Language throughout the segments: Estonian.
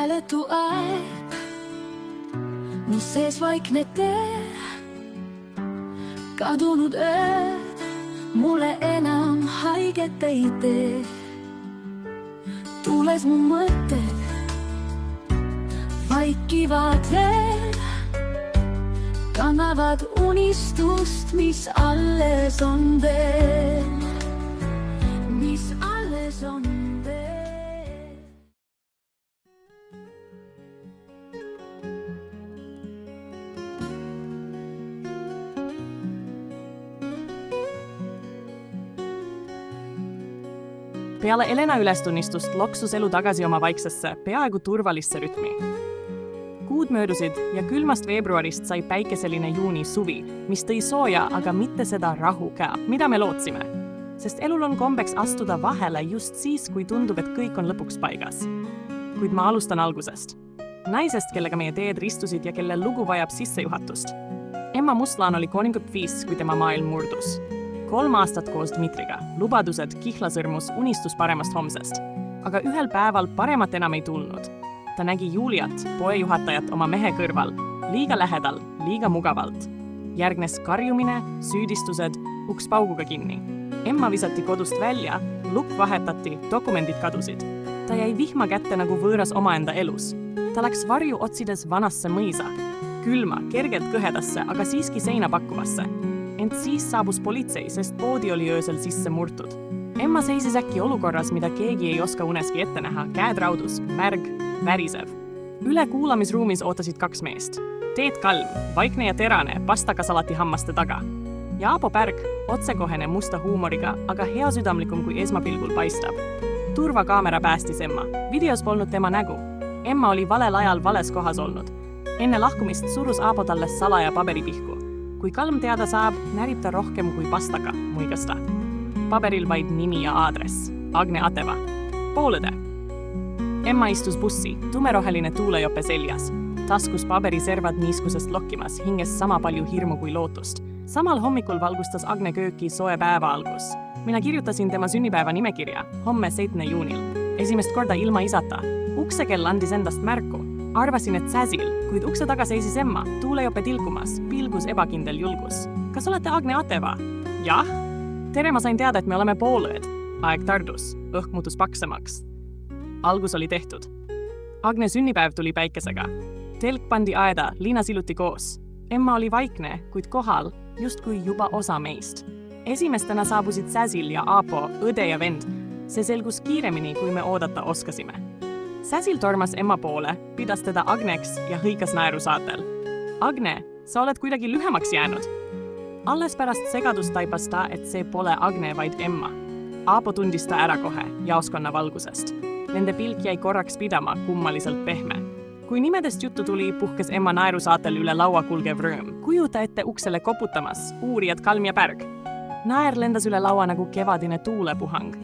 hääletu aeg, mu sees vaikne tee. Kadunud ööd mulle enam haiget ei tee. Tules mu mõtted vaikivad veel, kannavad unistust, mis alles on veel. Mis alles on veel. Peale Elena ülestunnistust loksus elu tagasi oma vaiksesse, peaaegu turvalisse rütmi. Kuud möödusid ja külmast veebruarist sai päikeseline juuni suvi, mis tõi sooja, aga mitte seda rahu ka, mida me lootsime. Sest elul on kombeks astuda vahele just siis, kui tundub, et kõik on lõpuks paigas. Kuid ma alustan algusest. Naisest, kellega meie teed ristusid ja kelle lugu vajab sissejuhatust. Emma Mustlaan oli 35, kui tema maailm murdus. 3 aastat koos Dmitriga, lubadused, kihlasõrmus, unistus paremast homsest. Aga ühel päeval paremat enam ei tulnud. Ta nägi Juliat, poejuhatajat oma mehe kõrval, liiga lähedal, liiga mugavalt. Järgnes karjumine, süüdistused, uks pauguga kinni. Emma visati kodust välja, lukk vahetati, dokumendid kadusid. Ta jäi vihma kätte nagu võõras omaenda elus. Ta läks varju otsides vanasse mõisa. Külma, kergelt kõhedasse, aga siiski seina pakkuvasse. Ent siis saabus politsei, sest poodi oli öösel sisse murtud. Emma seisis äkki olukorras, mida keegi ei oska uneski ette näha, käed raudus, märg, värisev. Üle kuulamisruumis ootasid 2 meest. Teet Kalm, vaikne ja terane, pastakasalati hammaste taga. Ja Aapo Pärg, otsekohene musta huumoriga, aga heasüdamlikum kui esmapilgul paistab. Turvakaamera päästis Emma. Videos polnud tema nägu. Emma oli valel ajal vales kohas olnud. Enne lahkumist surus Aapo talle salaja paberipihku. Kui Kalm teada saab, närib ta rohkem kui pastaka, muigas ta. Paberil vaid nimi ja aadress. Agne Ateva. Poolõde. Emma istus bussi, tumeroheline tuulejope seljas. Taskus paberiservad niiskusest lokkimas, hinges sama palju hirmu kui lootust. Samal hommikul valgustas Agne kööki soe päeva algus. Mina kirjutasin tema sünnipäeva nimekirja, homme 7. juunil. Esimest korda ilma isata. Uksekell andis endast märku. Arvasin, et säsil, kuid ukse taga seisis Emma, tuulejope tilkumas, pilgus ebakindel julgus. Kas olete Agne Ateva? Jah. Tere, ma sain teada, et me oleme poolõed. Aeg tardus, õhk muutus paksemaks. Algus oli tehtud. Agne sünnipäev tuli päikesega. Telk pandi aeda, liinas iluti koos. Emma oli vaikne, kuid kohal, justkui juba osa meist. Esimestena saabusid Säsil ja Aapo, õde ja vend. See selgus kiiremini, kui me oodata oskasime. Säsil tormas Emma poole, pidas teda Agneks ja hõikas naerusaatel. Agne, sa oled kuidagi lühemaks jäänud. Alles pärast segadust taipas ta, et see pole Agne, vaid Emma. Aapo tundis ta ära kohe jaoskonna valgusest. Nende pilk jäi korraks pidama, kummaliselt pehme. Kui nimedest juttu tuli, puhkes Emma naerusaatel üle laua kulgev rõõm. Kujuta ette uksele koputamas, uurijad Kalm ja Pärg. Naer lendas üle laua nagu kevadine tuulepuhang.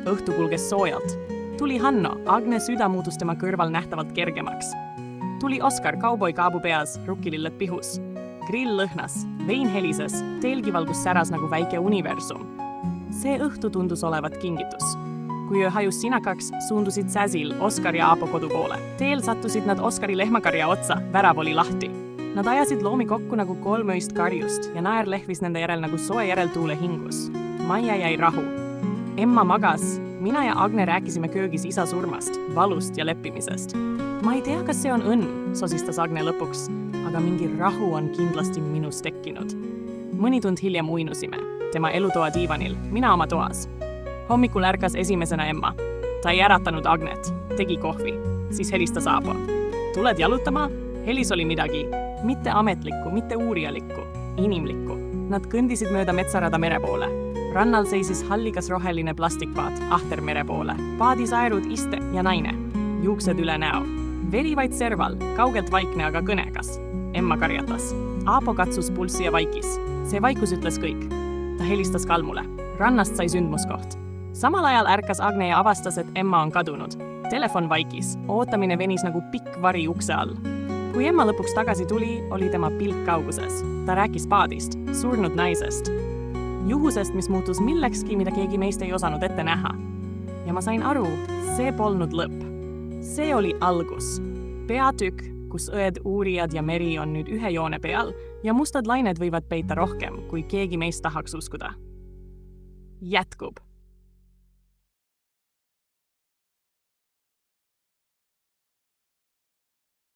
Õhtu kulges soojalt. Tuli Hanno, Agne süda muutus tema kõrval nähtavalt kergemaks. Tuli Oskar, kauboi kaabu peas, rukkililled pihus. Grill lõhnas, vein helises, teelgivalgus säras nagu väike universum. See õhtu tundus olevat kingitus. Kui öö hajus sinakaks, suundusid Säsil, Oskar ja Aapo kodu poole. Teel sattusid nad Oskari lehmakarja otsa, värav oli lahti. Nad ajasid loomi kokku nagu 3 öist karjust ja naer lehvis nende järel nagu soe järeltuule hingus. Maia jäi rahu. Emma magas, mina ja Agne rääkisime köögis isa surmast, valust ja leppimisest. Ma ei tea, kas see on õnn, sosistas Agne lõpuks, aga mingi rahu on kindlasti minus tekkinud. Mõni tund hiljem uinusime, tema elutoa diivanil, mina oma toas. Hommikul ärkas esimesena Emma. Ta ei äratanud Agnet, tegi kohvi, siis helistas Aapo. Tuled jalutama? Helis oli midagi, mitte ametlikku, mitte uurijalikku, inimlikku. Nad kõndisid mööda metsarada mere poole. Rannal seisis hallikas roheline plastikpaat ahter mere poole. Paadis aerud iste ja naine. Juuksed üle näo. Veri vaid serval, kaugelt vaikne, aga kõnekas. Emma karjatas. Aapo katsus pulssi ja vaikis. See vaikus ütles kõik. Ta helistas Kalmule. Rannast sai sündmuskoht. Samal ajal ärkas Agne ja avastas, et Emma on kadunud. Telefon vaikis. Ootamine venis nagu pikk vari ukse all. Kui Emma lõpuks tagasi tuli, oli tema pilk kauguses. Ta rääkis paadist, surnud naisest. Juhusest, mis muutus millekski, mida keegi meist ei osanud ette näha. Ja ma sain aru, see polnud lõpp. See oli algus. Peatükk, kus õed, uurijad ja meri on nüüd ühe joone peal ja mustad lained võivad peita rohkem, kui keegi meist tahaks uskuda. Jätkub.